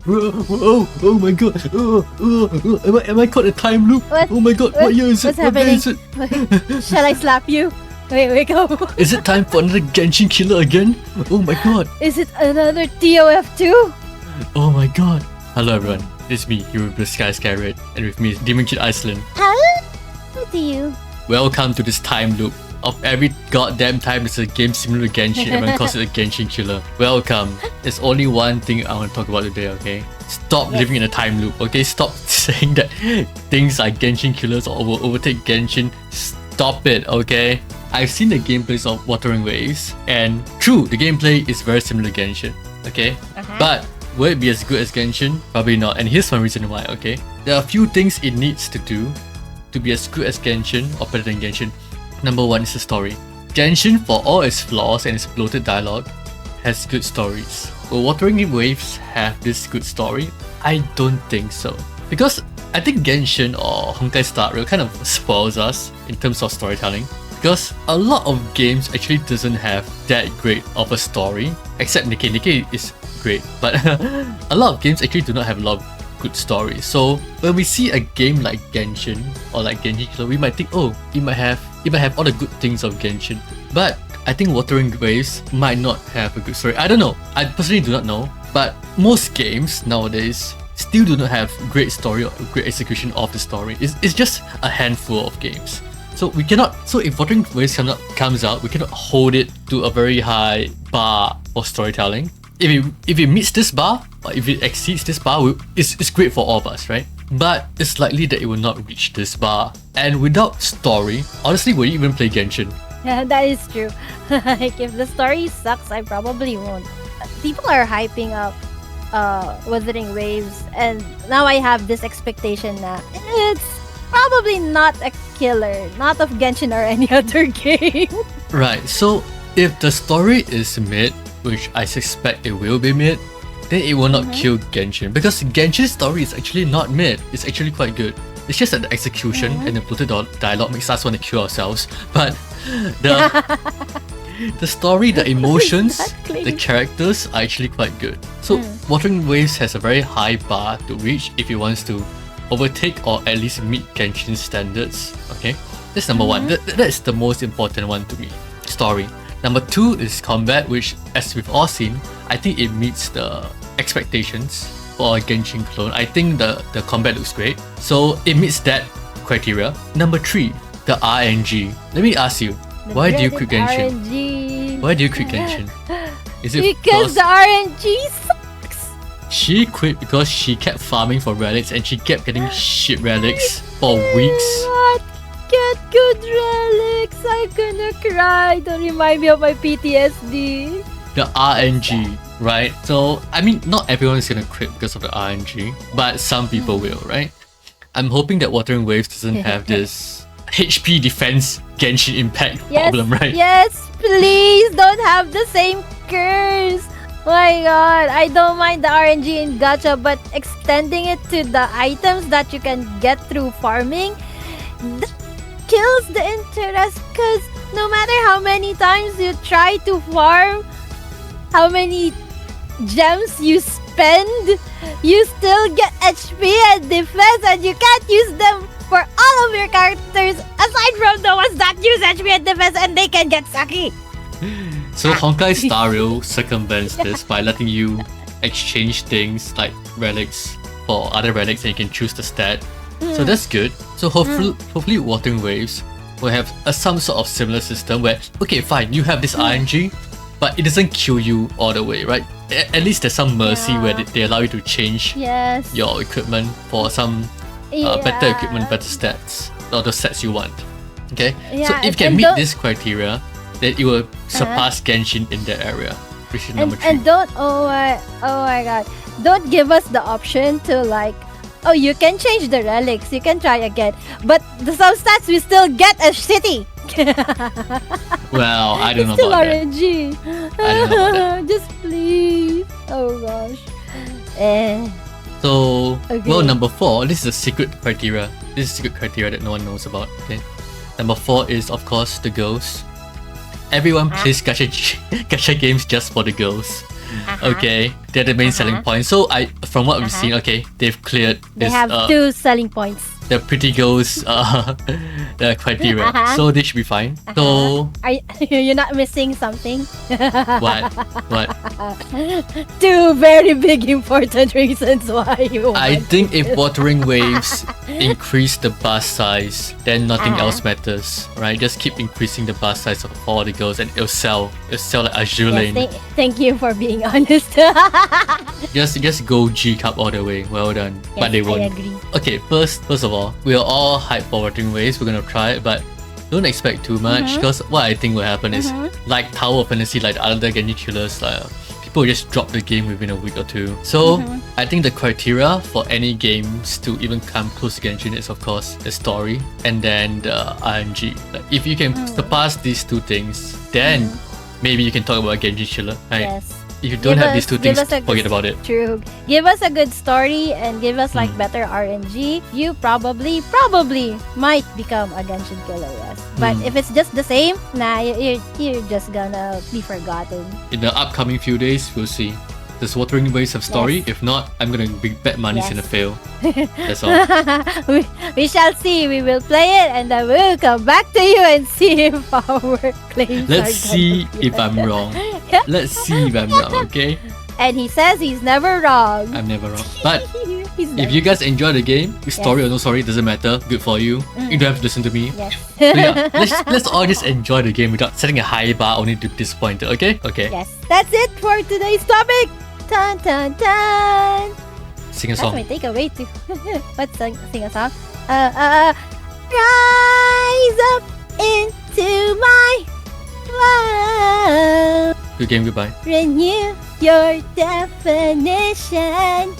Oh my god! Am I caught a time loop? What? Oh my god! What year is it? What's What day happening? is it? Shall I slap you? Wait, go. Is it time for another Genshin killer again? Oh my god! Is it another TOF2? Oh my god! Hello everyone, it's me, here with the SkySkyRed, and with me is Demon Kid Icelyn. Hello to you. Welcome to this time loop. Of every goddamn time there's a game similar to Genshin, everyone calls it a Genshin killer. Welcome. There's only one thing I want to talk about today, okay? Stop living in a time loop, okay? Stop saying that things like Genshin killers or will overtake Genshin. Stop it, okay? I've seen the gameplays of Wuthering Waves, and true, the gameplay is very similar to Genshin, okay? But will it be as good as Genshin? Probably not, and here's one reason why, okay? There are a few things it needs to do to be as good as Genshin or better than Genshin. Number one is the story. Genshin, for all its flaws and its bloated dialogue, has good stories. Will Wuthering Waves have this good story? I don't think so. Because I think Genshin or Honkai Star Rail kind of spoils us in terms of storytelling. Because a lot of games actually doesn't have that great of a story. Except Nikkei. Nikkei is great. But a lot of games actually do not have a lot of good stories. So when we see a game like Genshin or like Genshin Killer, we might think, oh, it might have all the good things of Genshin. But I think Wuthering Waves might not have a good story. I don't know. I personally do not know. But most games nowadays still do not have great story or great execution of the story. It's just a handful of games. So we cannot. So if Wuthering Waves comes out, we cannot hold it to a very high bar for storytelling. If it meets this bar, or if it exceeds this bar, it's great for all of us, right? But it's likely that it will not reach this bar. And without story, honestly, will you even play Genshin? Yeah, that is true. Like, if the story sucks, I probably won't. People are hyping up Wuthering Waves, and now I have this expectation that it's probably not a killer, not of Genshin or any other game. Right, so if the story is mid, which I suspect it will be mid, then it will not kill Genshin. Because Genshin's story is actually not mid, it's actually quite good. It's just that the execution and the bloated dialogue makes us want to kill ourselves. But the story, the emotions, Exactly. the characters are actually quite good. So Wuthering Waves has a very high bar to reach if it wants to overtake or at least meet Genshin's standards. Okay, that's number one. That's the most important one to me. Story. Number two is combat, which, as we've all seen, I think it meets the expectations for a Genshin clone. I think the combat looks great, so it meets that criteria. Number three, the RNG. Let me ask you, why do you quit Genshin? RNG. Why do you quit Genshin? Is it Because the RNG sucks. she quit because she kept farming for relics and she kept getting shit relics for weeks? What? Get good relics. I'm gonna cry. Don't remind me of my PTSD. The RNG, right? So, I mean, not everyone is gonna quit because of the RNG, but some people will, right? I'm hoping that Wuthering Waves doesn't have this HP defense Genshin impact problem, right? Yes, please don't have the same curse. My god, I don't mind the RNG in gacha, but extending it to the items that you can get through farming, that kills the interest, because no matter how many times you try to farm, how many gems you spend, you still get HP and defense, and you can't use them for all of your characters aside from the ones that use HP and defense, and they can get sucky. So Honkai Star Rail circumvents this by letting you exchange things like relics for other relics, and you can choose the stat. So that's good. So hopefully Wuthering Waves will have some sort of similar system where, okay, fine, you have this RNG, but it doesn't kill you all the way, right? At least there's some mercy where they allow you to change your equipment for some better equipment, better stats, or the stats you want. Okay? So if you can meet this criteria, then it will surpass Genshin in that area, which is number three. And don't, oh my god, don't give us the option to like, oh, you can change the relics, you can try again, but some stats we still get as shitty. Well, I don't know Still about RNG. that. I don't know about that. Just please. Oh gosh. So, Okay. well, number four, this is a secret criteria. This is a secret criteria that no one knows about. Okay. Number four is, of course, the girls. Everyone plays gacha games just for the girls. Okay, they're the main selling point. So from what we've seen, okay, they've cleared They this. have 2 selling points. The pretty girls the criteria, so they should be fine. So You're not missing something? what? 2 very big important reasons why you I want think if Wuthering Waves increase the bus size, then nothing else matters, right? Just keep increasing the bus size of all the girls, and it'll sell. It'll sell like Icelyn. Yes, thank you for being honest. Just go G Cup all the way. Well done. Yes, But they won't. I agree. Okay, first of all, we are all hyped for Wuthering Waves. We're gonna try it, but don't expect too much, because what I think will happen is like Tower of Fantasy, like the other Genshin killers, like people just drop the game within a week or two. So I think the criteria for any games to even come close to Genshin is of course the story and then the RNG. Like, if you can surpass these 2 things, then maybe you can talk about Genshin killer, right? Yes. If you don't have these 2 things, forget about it. True. Give us a good story and give us like better RNG. You probably might become a Genshin killer, yes. But if it's just the same, nah, you're just gonna be forgotten. In the upcoming few days, we'll see. Does Wuthering Waves have story? Yes. If not, I'm gonna bet money it's gonna fail. That's all. we shall see. We will play it and then we'll come back to you and see if our claims Let's are see gonna be if I'm wrong. Let's see if I'm wrong, okay? And he says he's never wrong. I'm never wrong. But He's if you guys enjoy the game, story or no story, doesn't matter. Good for you. You don't have to listen to me. Yes. So yeah, let's all just enjoy the game without setting a high bar only to be disappointed, okay? Okay. Yes. That's it for today's topic. Dun dun dun. Sing a That's song. my takeaway too. Let's sing a song. Rise up into my love. Good game, goodbye. Renew your definition.